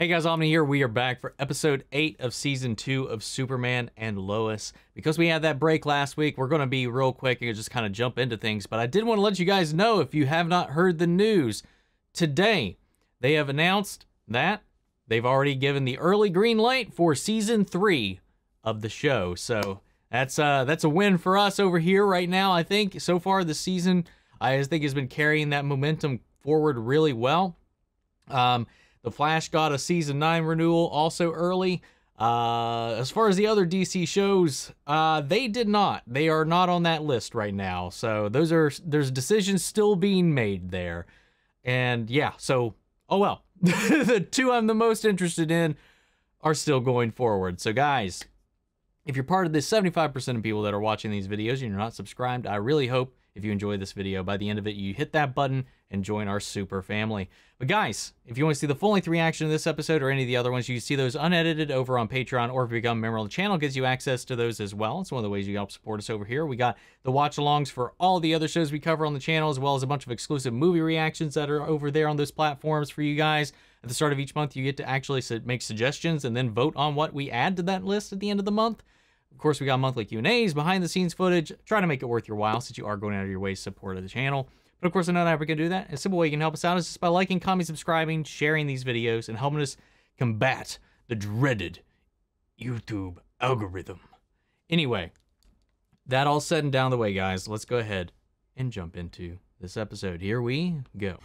Hey guys, Omni here. We are back for episode 8 of season 2 of Superman and Lois. Because we had that break last week, we're going to be real quick and just kind of jump into things. But I did want to let you guys know, if you have not heard the news, today they have announced that they've already given the early green light for season 3 of the show. So that's a win for us over here right now. I think so far this season, I think has been carrying that momentum forward really well. The Flash got a season 9 renewal also early. As far as the other DC shows, they did not. They are not on that list right now. So there's decisions still being made there. And yeah, so, oh well. The two I'm the most interested in are still going forward. So guys, if you're part of this 75% of people that are watching these videos and you're not subscribed, I really hope if you enjoy this video, by the end of it, you hit that button and join our super family. But guys, if you want to see the full-length reaction to this episode or any of the other ones, you can see those unedited over on Patreon, or if you become a member of the channel, it gives you access to those as well. It's one of the ways you help support us over here. We got the watch-alongs for all the other shows we cover on the channel, as well as a bunch of exclusive movie reactions that are over there on those platforms for you guys. At the start of each month, you get to actually make suggestions and then vote on what we add to that list at the end of the month. Of course, we got monthly Q&As, behind-the-scenes footage. Try to make it worth your while since you are going out of your way to support the channel. But of course, another way we can do that, a simple way you can help us out is just by liking, commenting, subscribing, sharing these videos, and helping us combat the dreaded YouTube algorithm. Anyway, that all said and down the way, guys, let's go ahead and jump into this episode. Here we go.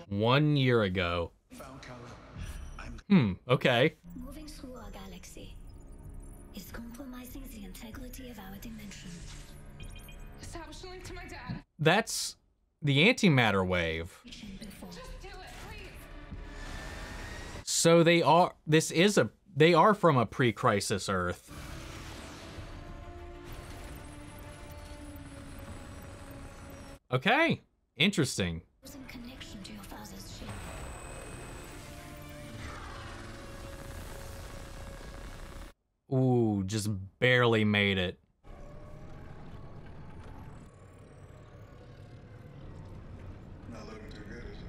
One year ago. Okay. Moving through our galaxy is compromising the integrity of our dimension. Establish a link to my dad. That's the antimatter wave. Just do it, please. So they are from a pre-crisis Earth. Okay, interesting. In connection to your father's ship. Ooh, just barely made it. Not looking too good, is it?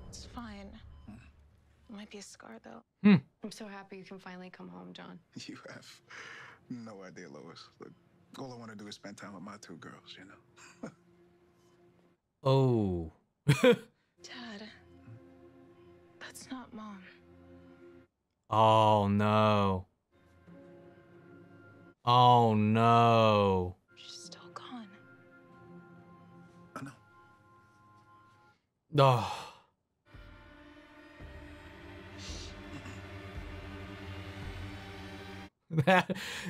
It's fine. It might be a scar, though. I'm so happy you can finally come home, John. You have no idea, Lois. Look, all I want to do is spend time with my two girls, you know? Oh. Dad, that's not Mom. Oh, no. Oh, no. She's still gone. I know. Oh.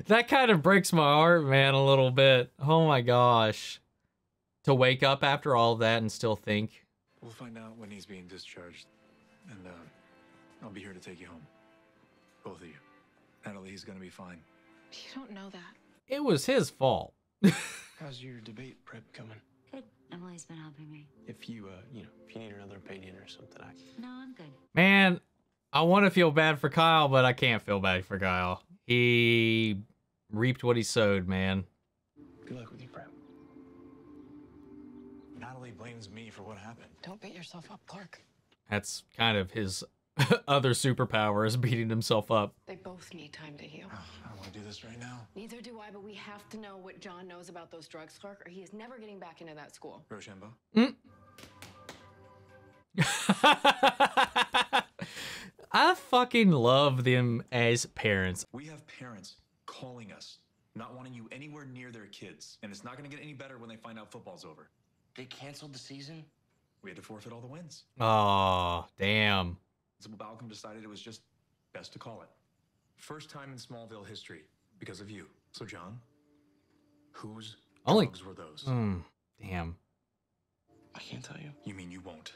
That kind of breaks my heart, man, a little bit. Oh my gosh. To wake up after all of that and still think. We'll find out when he's being discharged, and I'll be here to take you home. Both of you. Natalie, he's gonna be fine. You don't know that. It was his fault. How's your debate prep coming? Good. Emily's been helping me. If you, if you need another opinion or something, No, I'm good. Man, I want to feel bad for Kyle, but I can't feel bad for Kyle. He reaped what he sowed, man. Good luck with your prep. Natalie blames me for what happened. Don't beat yourself up, Clark. That's kind of his other superpower, is beating himself up. They both need time to heal. Oh, I don't want to do this right now. Neither do I, but we have to know what John knows about those drugs, Clark, or he is never getting back into that school. Rochambeau? I fucking love them as parents. We have parents calling us, not wanting you anywhere near their kids. And it's not going to get any better when they find out football's over. They canceled the season? We had to forfeit all the wins. Oh, damn. So Balcom decided it was just best to call it. First time in Smallville history because of you. So, John, whose drugs were those? Damn. I can't tell you. You mean you won't?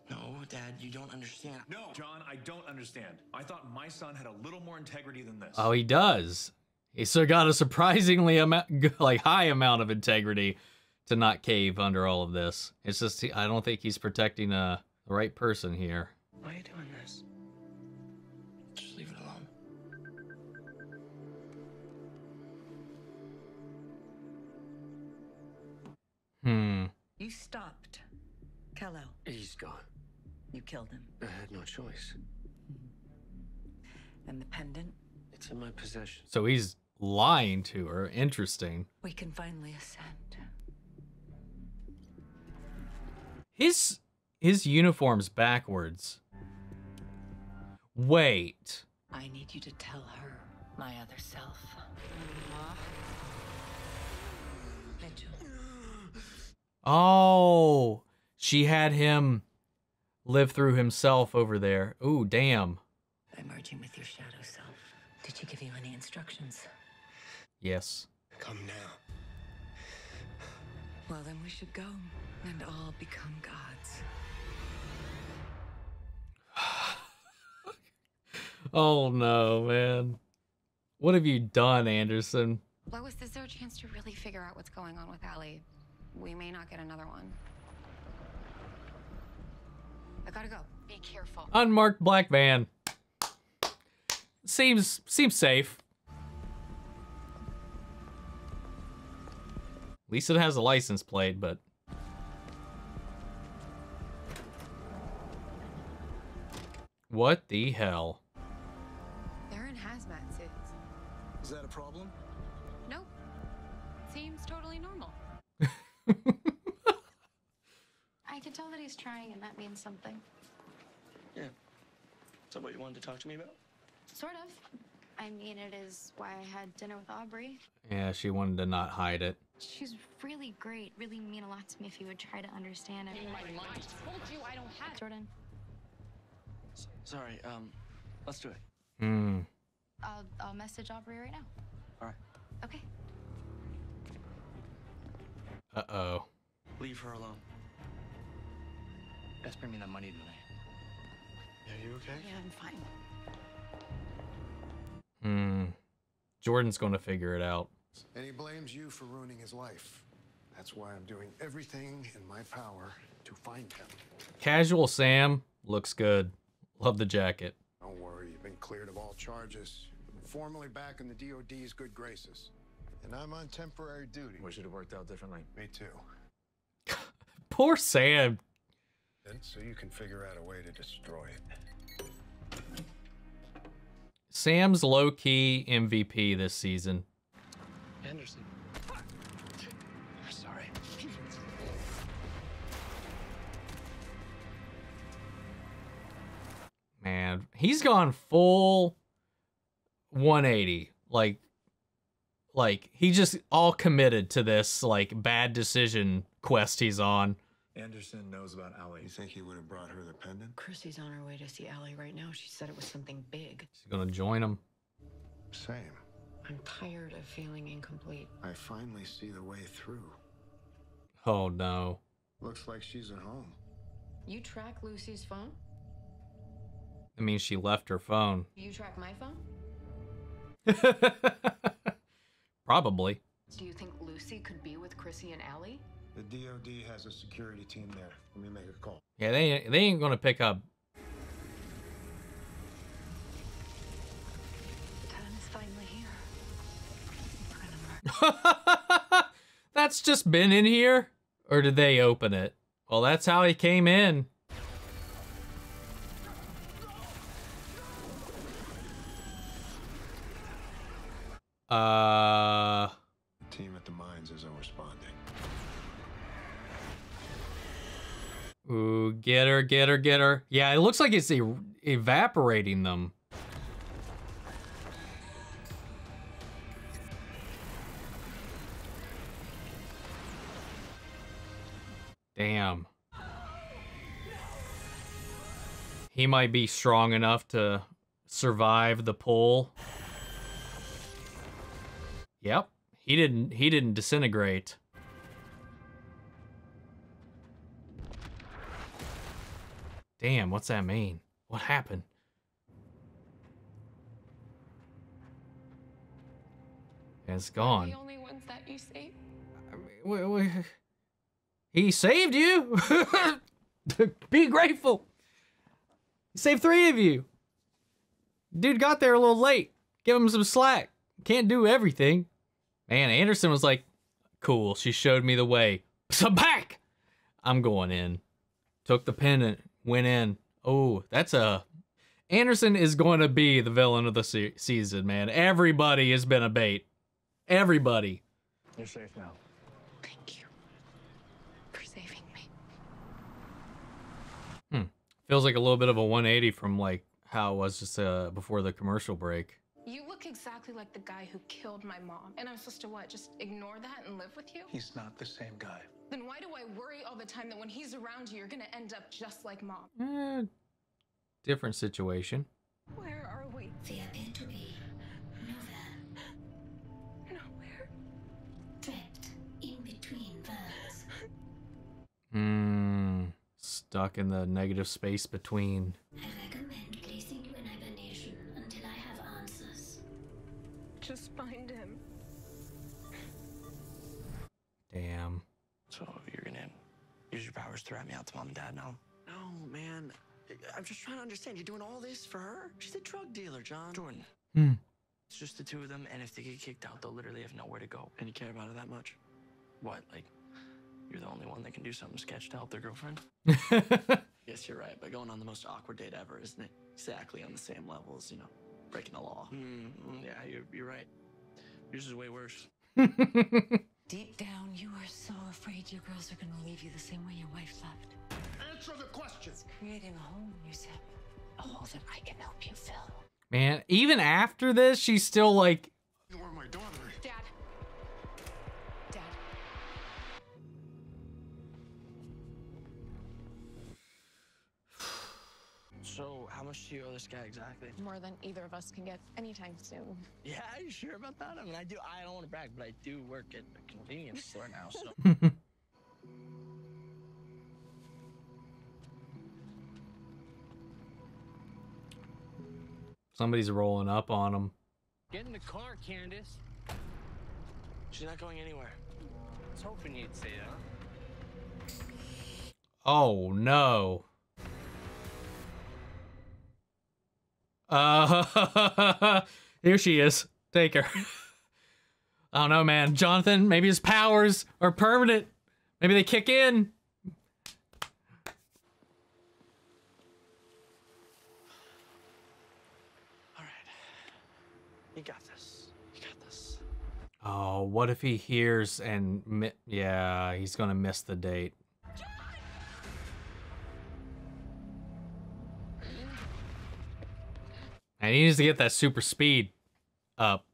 No, Dad, you don't understand. No, John, I don't understand. I thought my son had a little more integrity than this. Oh, he does. He's still got a surprisingly high amount of integrity to not cave under all of this. It's just, I don't think he's protecting the right person here. Why are you doing this? Just leave it alone. You stopped Kal-El. He's gone. You killed him. I had no choice. And the pendant? It's in my possession. So he's lying to her. Interesting. We can finally ascend. His uniform's backwards. Wait. I need you to tell her, my other self. Mitchell. Oh, she had him live through himself over there. Ooh, damn. I'm merging with your shadow self. Did she give you any instructions? Yes. Come now. Well, then we should go and all become gods. Oh no, man. What have you done, Anderson? Lois, is there a chance to really figure out what's going on with Allie? We may not get another one. I gotta go. Be careful. Unmarked black van. Seems safe. At least it has a license plate, but... What the hell? They're in hazmat suits. Is that a problem? Nope. Seems totally normal. I can tell that he's trying, and that means something. Yeah. Is that what you wanted to talk to me about? Sort of. I mean, it is why I had dinner with Aubrey. Yeah, she wanted to not hide it. She's really great, really mean a lot to me if you would try to understand it. I told you I don't have Jordan, Sorry, let's do it. Hmm. I'll message Aubrey right now. All right. Okay. Uh-oh. Leave her alone. Let's bring me that money tonight. Yeah, you okay? Yeah, I'm fine. Jordan's gonna figure it out. And he blames you for ruining his life. That's why I'm doing everything in my power to find him. Casual Sam looks good. Love the jacket. Don't worry, you've been cleared of all charges. Formally back in the DOD's good graces. And I'm on temporary duty. Wish it had worked out differently. Me too. Poor Sam. And so you can figure out a way to destroy it. Sam's low-key MVP this season. Anderson. Sorry. Man, he's gone full 180. Like he just all committed to this like bad decision quest he's on. Anderson knows about Allie. You think he would have brought her the pendant? Chrissy's on her way to see Allie right now. She said it was something big. He's gonna join him. Same. I'm tired of feeling incomplete. I finally see the way through. Oh no. Looks like she's at home. You track Lucy's phone? That means she left her phone. You track my phone? Probably. Do you think Lucy could be with Chrissy and Allie? The DOD has a security team there. Let me make a call. Yeah, they ain't gonna pick up. The time is finally here. We're gonna murder. That's just been in here? Or did they open it? Well, that's how he came in. The team at the mines isn't responding. Ooh, get her, get her, get her. Yeah, it looks like it's evaporating them. Damn. He might be strong enough to survive the pull. Yep, he didn't disintegrate. Damn, what's that mean? What happened? It's gone. The only ones that you saved. He saved you. Be grateful. He saved 3 of you. Dude got there a little late. Give him some slack. Can't do everything. Man, Anderson was like, cool, she showed me the way. So back! I'm going in. Took the pennant, went in. Oh, that's a... Anderson is going to be the villain of the season, man. Everybody has been a bait. Everybody. You're safe now. Thank you for saving me. Feels like a little bit of a 180 from like how it was just before the commercial break. You look exactly like the guy who killed my mom. And I'm supposed to what? Just ignore that and live with you? He's not the same guy. Then why do I worry all the time that when he's around you, you're gonna end up just like mom? Different situation. Where are we? We appear to be nowhere. Nowhere. Trapped in between worlds. Stuck in the negative space between. I recommend placing you in hibernation until I have answers. Just find him. Damn. So you're gonna use your powers to rat me out to mom and dad now? No, man. I'm just trying to understand. You're doing all this for her? She's a drug dealer, John. Jordan. It's just the two of them, and if they get kicked out, they'll literally have nowhere to go. And you care about her that much? What, like, you're the only one that can do something sketch to help their girlfriend? Yes, you're right. But going on the most awkward date ever, isn't it? Exactly on the same level as, breaking the law. Yeah, you're right. Yours is way worse. Deep down, you are so afraid your girls are going to leave you the same way your wife left. Answer the question. It's creating a hole in you, Zip. A hole that I can help you fill. Man, even after this, she's still like... You are my daughter. Dad. Dad. So, how much do you owe this guy exactly? More than either of us can get anytime soon. Yeah, are you sure about that? I mean, I don't want to brag, but I do work at a convenience store now, so... Somebody's rolling up on him. Get in the car, Candace. She's not going anywhere. I was hoping you'd say that. Oh, no. Here she is. Take her. I don't know, man. Jonathan, maybe his powers are permanent. Maybe they kick in. All right. You got this. You got this. Oh, what if he hears and... Yeah, he's gonna miss the date. And he needs to get that super speed up.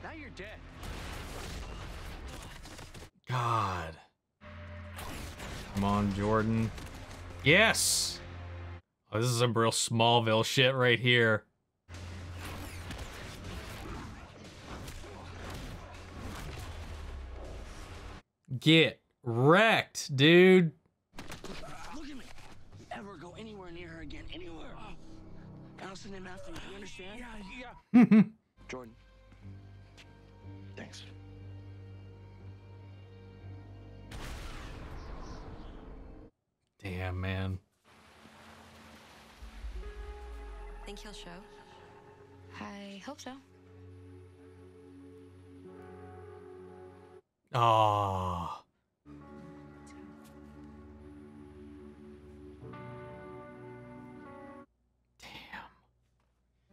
Now you're dead. God. Come on, Jordan. Yes! Oh, this is some real Smallville shit right here. Get wrecked, dude. Look at me. Ever go anywhere near her again, anywhere. Allison and Matthew, you understand? Yeah. Jordan. Thanks. Damn, man. Think he'll show? I hope so. Oh.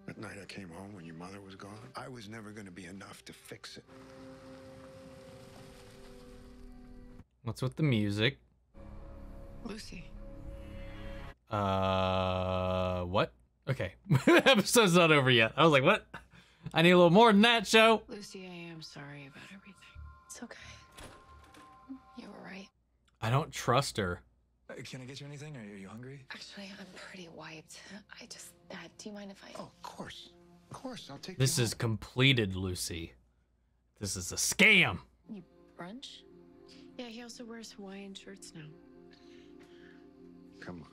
That night I came home when your mother was gone, I was never going to be enough to fix it. What's with the music? Lucy. What? Okay. Episode's not over yet. I was like, what? I need a little more than that, show. Lucy, I am sorry about everything. It's okay. You were right. I don't trust her. Can I get you anything? Are you hungry? Actually, I'm pretty wiped. Dad, do you mind if I... Oh, of course. Of course, I'll take This you is completed, Lucy. This is a scam. You brunch? Yeah, he also wears Hawaiian shirts now. Come on.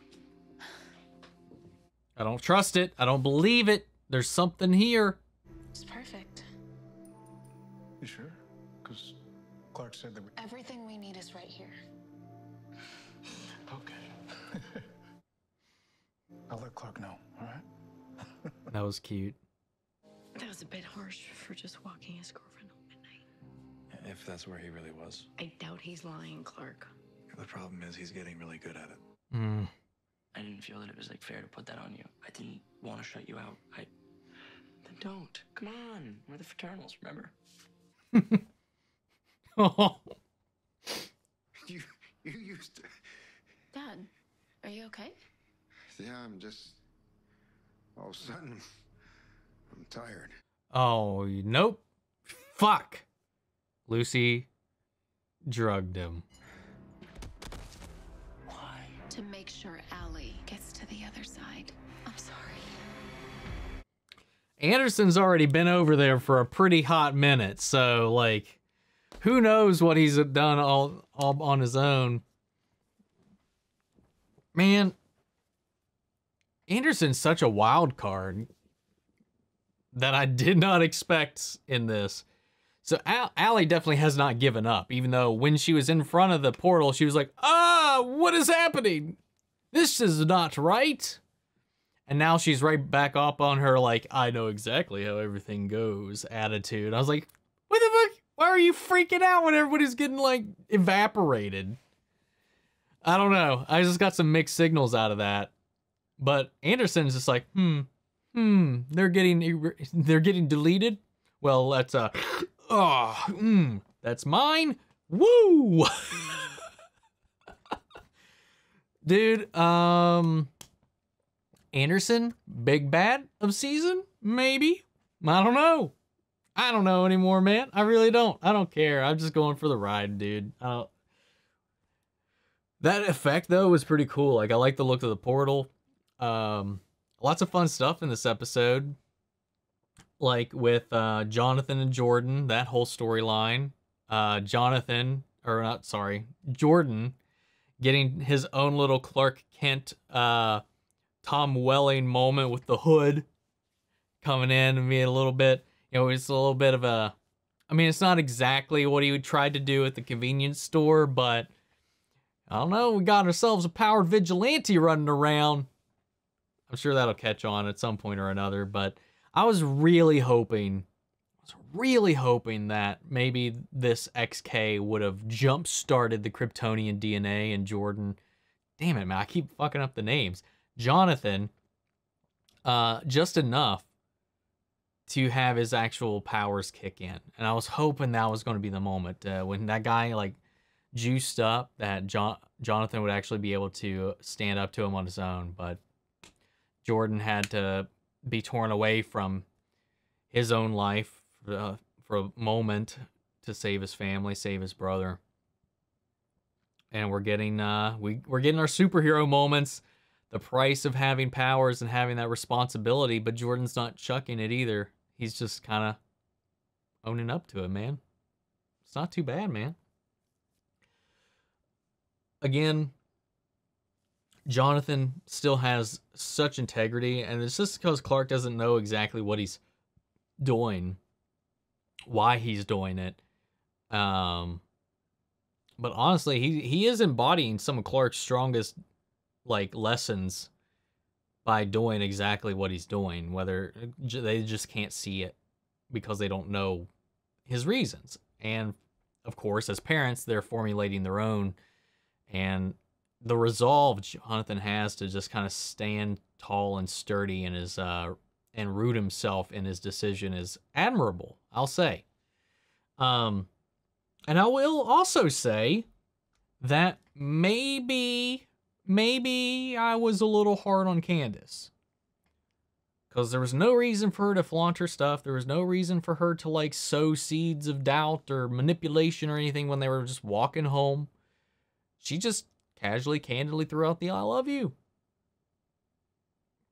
I don't trust it. I don't believe it. There's something here. It's perfect. You sure? Because Clark said that we... Everything we need is right here. Okay. I'll let Clark know, all right? That was cute. That was a bit harsh for just walking his girlfriend home at night. if that's where he really was. I doubt he's lying, Clark. The problem is he's getting really good at it. I didn't feel that it was like fair to put that on you. I didn't want to shut you out. Then don't. Come on. We're the fraternals, remember? Oh. You used to... Dad, are you okay? Yeah, I'm just... All of a sudden, I'm tired. Oh, nope. Fuck. Lucy drugged him. Why? To make sure Allie gets to the other side. I'm sorry. Anderson's already been over there for a pretty hot minute, so, like, who knows what he's done all on his own. Man, Anderson's such a wild card that I did not expect in this. So Allie definitely has not given up, even though when she was in front of the portal, she was like, what is happening? This is not right. And now she's right back up on her, like, I know exactly how everything goes attitude. I was like, what the fuck? Why are you freaking out when everybody's getting, like, evaporated? I don't know. I just got some mixed signals out of that. But Anderson's just like, they're getting deleted. Well, that's that's mine. Woo! Dude, Anderson, big bad of season? Maybe. I don't know. I don't know anymore, man. I really don't. I don't care. I'm just going for the ride, dude. That effect, though, was pretty cool. Like, I like the look of the portal. Lots of fun stuff in this episode. Like, with Jonathan and Jordan, that whole storyline. Jordan getting his own little Clark Kent, Tom Welling moment with the hood coming in and being a little bit, it's a little bit of a, I mean, it's not exactly what he would try to do at the convenience store, but I don't know, we got ourselves a powered vigilante running around. I'm sure that'll catch on at some point or another, but I was really hoping that maybe this XK would have jump-started the Kryptonian DNA and Jordan. Damn it, man, I keep fucking up the names. Jonathan, just enough to have his actual powers kick in. And I was hoping that was going to be the moment when that guy, like, juiced up, that Jonathan would actually be able to stand up to him on his own. But Jordan had to be torn away from his own life for a moment to save his family, save his brother. And we're getting we're getting our superhero moments, the price of having powers and having that responsibility, but Jordan's not chucking it either. He's just kind of owning up to it, man. It's not too bad, man. Again, Jonathan still has such integrity, and it's just because Clark doesn't know exactly what he's doing, why he's doing it. But honestly, he is embodying some of Clark's strongest, like, lessons by doing exactly what he's doing, whether they just can't see it because they don't know his reasons. And of course, as parents, they're formulating their own, and the resolve Jonathan has to just kind of stand tall and sturdy in his and root himself in his decision is admirable, I'll say. And I will also say that maybe I was a little hard on Candace, because there was no reason for her to flaunt her stuff. There was no reason for her to, like, sow seeds of doubt or manipulation or anything when they were just walking home. She just casually, candidly threw out the I love you.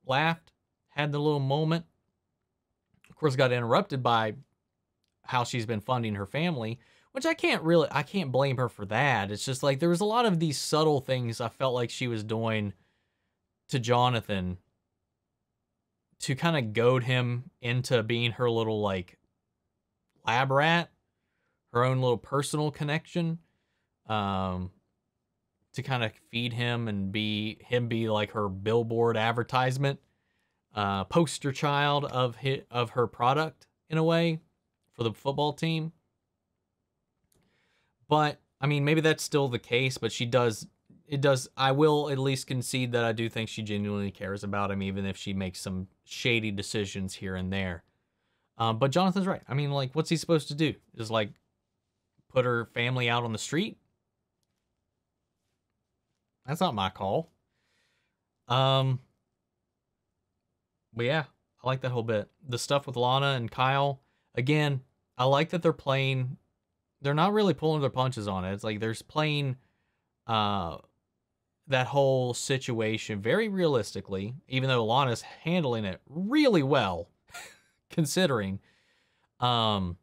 Laughed, had the little moment. Of course, got interrupted by how she's been funding her family, which I can't blame her for that. It's just like there was a lot of these subtle things I felt like she was doing to Jonathan to kind of goad him into being her little, like, lab rat, her own little personal connection, to kind of feed him and be like her billboard advertisement, poster child of her product in a way for the football team. But, I mean, maybe that's still the case, but I will at least concede that I do think she genuinely cares about him, even if she makes some shady decisions here and there. But Jonathan's right. I mean, like, what's he supposed to do? Just, like, put her family out on the street? That's not my call. But yeah, I like that whole bit. The stuff with Lana and Kyle, again, I like that they're not really pulling their punches on it. It's like there's playing that whole situation very realistically, even though Lana's handling it really well, considering. But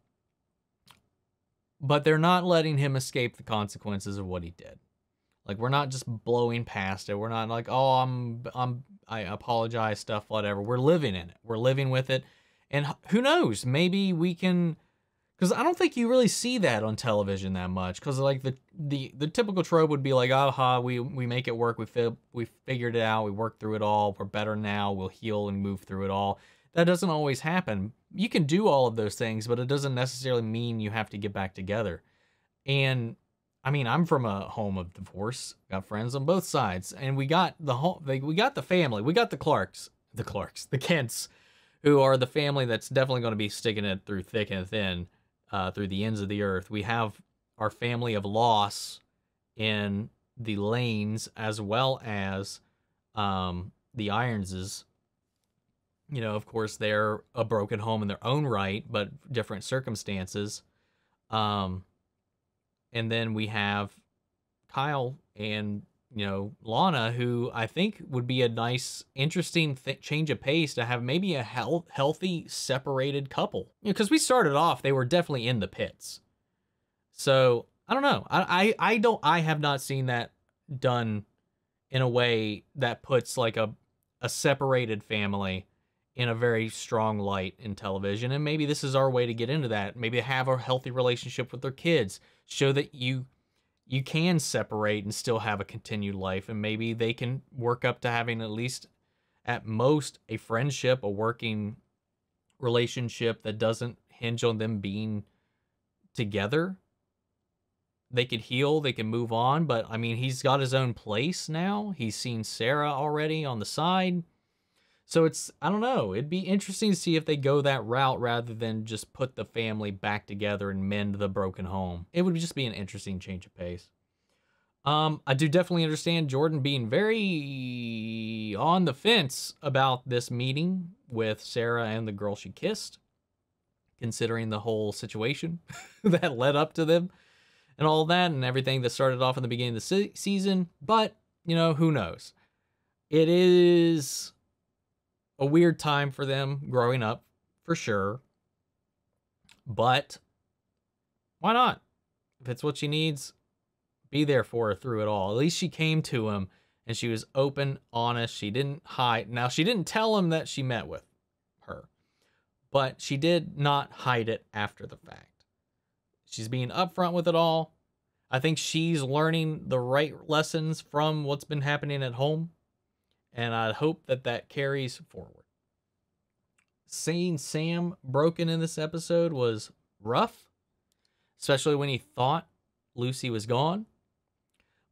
they're not letting him escape the consequences of what he did. Like, we're not just blowing past it. We're not like, oh, I apologize, stuff, whatever. We're living in it. We're living with it. And who knows? Maybe we can, because I don't think you really see that on television that much. Because like the typical trope would be like, aha, we make it work. We figured it out. We worked through it all. We're better now. We'll heal and move through it all. That doesn't always happen. You can do all of those things, but it doesn't necessarily mean you have to get back together. And I mean, I'm from a home of divorce. Got friends on both sides, and we got the family. We got the Kents, who are the family that's definitely going to be sticking it through thick and thin, through the ends of the earth. We have our family of loss in the Lanes, as well as the Ironses. You know, of course, they're a broken home in their own right, but different circumstances. And then we have Kyle and, you know, Lana, who I think would be a nice, interesting change of pace to have maybe a healthy, separated couple. You know, because we started off, they were definitely in the pits. So, I don't know. I have not seen that done in a way that puts like a separated family in a very strong light in television. And maybe this is our way to get into that. Maybe have a healthy relationship with their kids. Show that you can separate and still have a continued life. And maybe they can work up to having at least, at most, a friendship, a working relationship that doesn't hinge on them being together. They could heal, they can move on. But, I mean, he's got his own place now. He's seen Sarah already on the side. So it's, I don't know, it'd be interesting to see if they go that route rather than just put the family back together and mend the broken home. It would just be an interesting change of pace. I do definitely understand Jordan being very on the fence about this meeting with Sarah and the girl she kissed, considering the whole situation that led up to them and all that and everything that started off in the beginning of the season. But, you know, who knows? It is a weird time for them growing up, for sure. But why not? If it's what she needs, be there for her through it all. At least she came to him and she was open, honest. She didn't hide. Now, she didn't tell him that she met with her, but she did not hide it after the fact. She's being upfront with it all. I think she's learning the right lessons from what's been happening at home. And I hope that that carries forward. Seeing Sam broken in this episode was rough, especially when he thought Lucy was gone.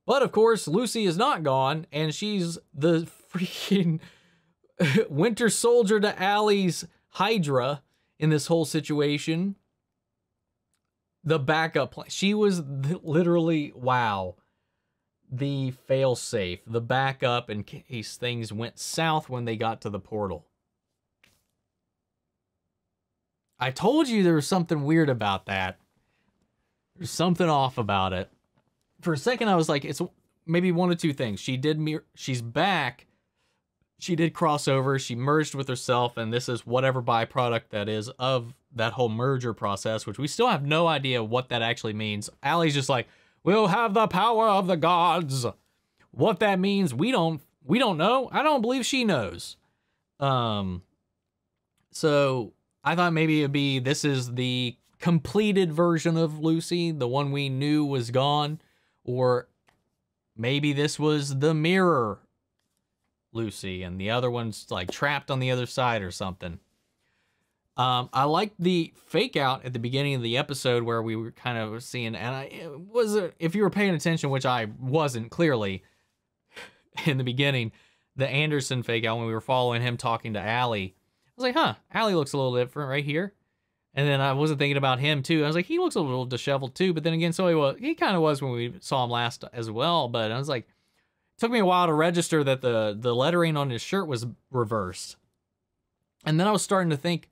But of course, Lucy is not gone, and she's the freaking Winter Soldier to Allie's Hydra in this whole situation. The backup plan. She was literally, wow, the failsafe, the backup in case things went south when they got to the portal. I told you there was something weird about that. There's something off about it. For a second, I was like, it's maybe one of two things. She's back. She did cross over. She merged with herself, and this is whatever byproduct that is of that whole merger process, which we still have no idea what that actually means. Allie's just like, we'll have the power of the gods. What that means, we don't know. I don't believe she knows. So I thought maybe it'd be, this is the completed version of Lucy, the one we knew was gone, or maybe this was the mirror Lucy and the other one's like trapped on the other side or something. I liked the fake out at the beginning of the episode where we were kind of seeing, and if you were paying attention, which I wasn't clearly in the beginning, the Anderson fake out when we were following him talking to Allie. I was like, huh, Allie looks a little different right here. And then I wasn't thinking about him too. I was like, he looks a little disheveled too. But then again, so he kind of was when we saw him last as well. But I was like, it took me a while to register that the lettering on his shirt was reversed. And then I was starting to think,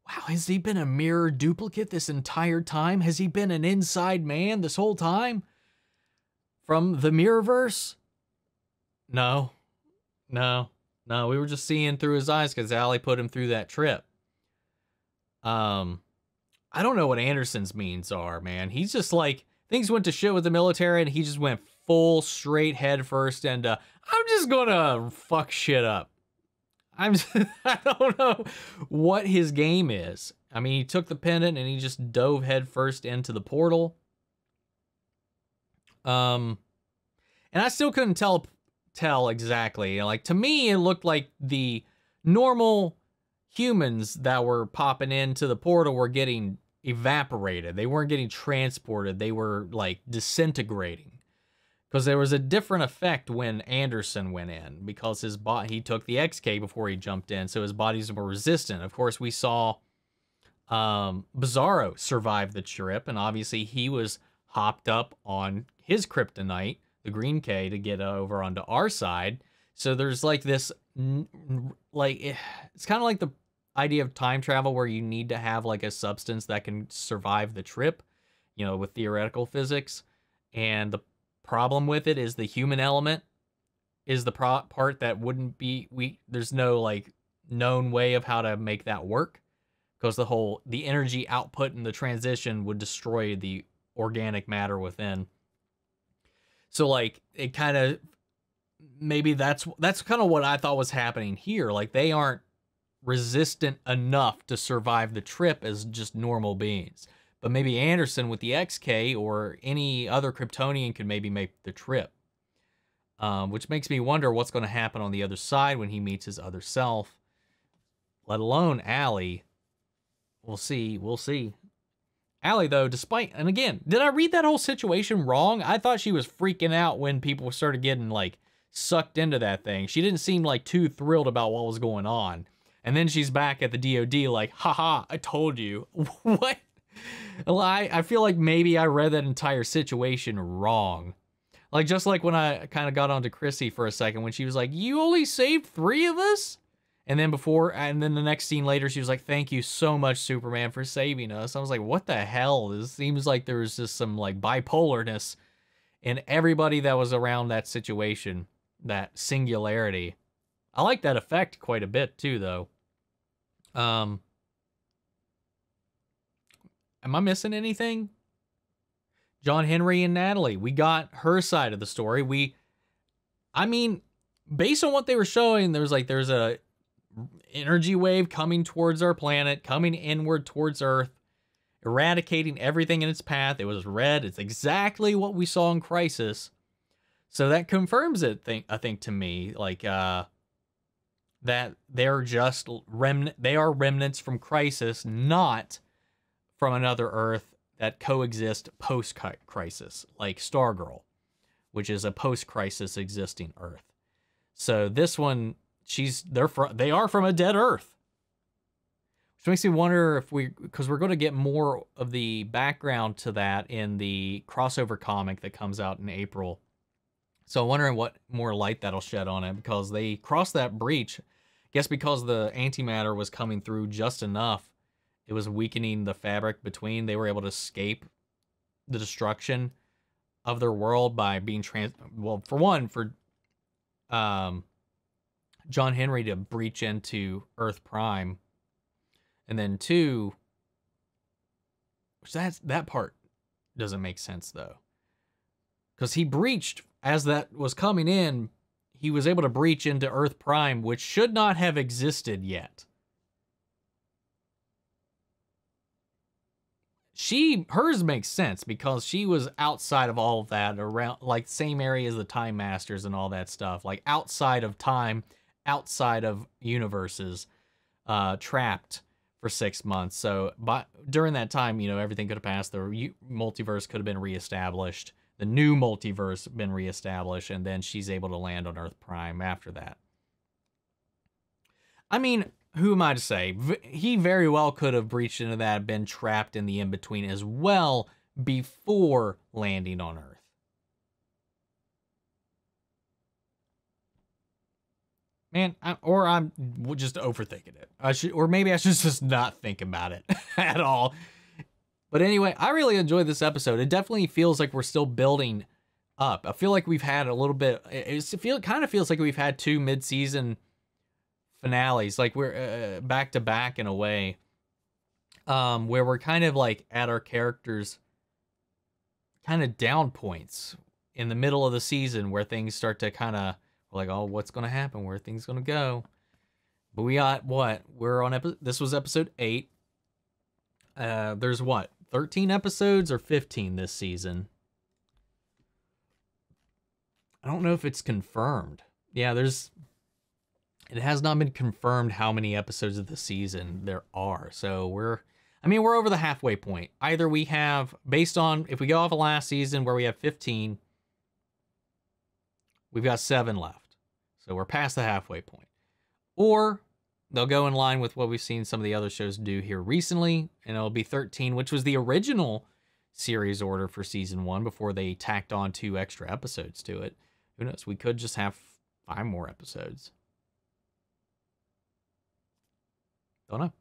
wow, has he been a mirror duplicate this entire time? Has he been an inside man this whole time? From the Mirrorverse? No. We were just seeing through his eyes because Allie put him through that trip. I don't know what Anderson's means are, man. He's just like, things went to shit with the military and he just went full straight head first and I'm just gonna fuck shit up. I don't know what his game is. I mean, he took the pendant and he just dove head first into the portal. And I still couldn't tell exactly. Like, to me, it looked like the normal humans that were popping into the portal were getting evaporated. They weren't getting transported. They were, like, disintegrating. Because there was a different effect when Anderson went in, because he took the XK before he jumped in, so his body's more resistant. Of course, we saw Bizarro survive the trip, and obviously he was hopped up on his kryptonite, the Green K, to get over onto our side. So there's like this, like, it's kind of like the idea of time travel where you need to have like a substance that can survive the trip, you know, with theoretical physics. And the problem with it is the human element is the part that wouldn't be, there's no like known way of how to make that work, because the energy output and the transition would destroy the organic matter within. So like it kind of, maybe that's kind of what I thought was happening here. Like they aren't resistant enough to survive the trip as just normal beings. But maybe Anderson with the XK or any other Kryptonian could maybe make the trip. Which makes me wonder what's going to happen on the other side when he meets his other self. Let alone Allie. We'll see. Allie, though, and again, did I read that whole situation wrong? I thought she was freaking out when people started getting, like, sucked into that thing. She didn't seem, like, too thrilled about what was going on. And then she's back at the DOD like, haha, I told you. What? Well, I feel like maybe I read that entire situation wrong. Like, just like when I kind of got onto Chrissy for a second, when she was like, you only saved 3 of us? And then the next scene later, she was like, thank you so much, Superman, for saving us. I was like, what the hell? It seems like there was just some, like, bipolarness in everybody that was around that situation, that singularity. I like that effect quite a bit, too, though. Am I missing anything? John Henry and Natalie. We got her side of the story. I mean, based on what they were showing, there's a energy wave coming towards our planet, coming inward towards Earth, eradicating everything in its path. It was red. It's exactly what we saw in Crisis. So that confirms it, I think to me, like, that they're just they are remnants from Crisis, not from another Earth that coexist post-Crisis, like Stargirl, which is a post-Crisis existing Earth. So this one, they are from a dead Earth, which makes me wonder because we're going to get more of the background to that in the crossover comic that comes out in April. So I'm wondering what more light that'll shed on it, because they crossed that breach. I guess because the antimatter was coming through just enough, it was weakening the fabric between. They were able to escape the destruction of their world by being for John Henry to breach into Earth Prime, and then 2, which that part doesn't make sense though, because he breached as that was coming in. He was able to breach into Earth Prime, which should not have existed yet. Hers makes sense because she was outside of all of that, around like same area as the Time Masters and all that stuff, like outside of time, outside of universes, trapped for 6 months. So during that time, you know, everything could have passed. The multiverse could have been reestablished. The new multiverse been reestablished, and then she's able to land on Earth Prime after that. I mean, who am I to say? He very well could have breached into that, been trapped in the in-between as well before landing on Earth. Man, I'm just overthinking it. Or maybe I should just not think about it at all. But anyway, I really enjoyed this episode. It definitely feels like we're still building up. I feel like we've had a little bit. It kind of feels like we've had 2 mid-season finales, like we're back to back in a way, where we're kind of like at our characters' kind of down points in the middle of the season, where things start to kind of like, oh, what's going to happen? Where are things going to go? But we got what? We're on this was episode 8. There's what? 13 episodes or 15 this season? I don't know if it's confirmed. Yeah, it has not been confirmed how many episodes of the season there are. So we're over the halfway point. Either we have, based on, if we go off of last season where we have 15, we've got 7 left. So we're past the halfway point. Or they'll go in line with what we've seen some of the other shows do here recently, and it'll be 13, which was the original series order for season 1 before they tacked on 2 extra episodes to it. Who knows? We could just have 5 more episodes. Don't know.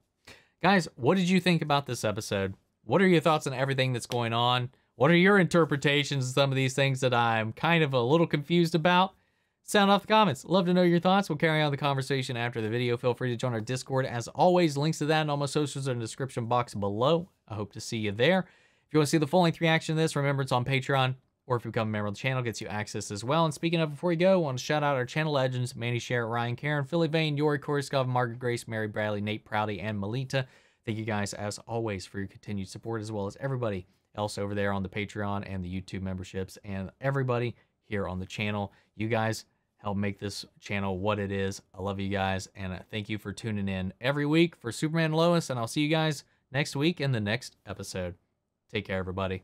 Guys, what did you think about this episode? What are your thoughts on everything that's going on? What are your interpretations of some of these things that I'm kind of a little confused about? Sound off the comments. Love to know your thoughts. We'll carry on the conversation after the video. Feel free to join our Discord. As always, links to that and all my socials are in the description box below. I hope to see you there. If you want to see the full-length reaction to this, remember it's on Patreon, or if you become a member of the channel, gets you access as well. And speaking of, before you go, I want to shout out our channel legends, Manny Sherritt, Ryan Karen, Philly Vane, Yori Korskov, Margaret Grace, Mary Bradley, Nate Prouty, and Melita. Thank you guys, as always, for your continued support, as well as everybody else over there on the Patreon and the YouTube memberships, and everybody here on the channel. You guys help make this channel what it is. I love you guys, and thank you for tuning in every week for Superman and Lois, and I'll see you guys next week in the next episode. Take care, everybody.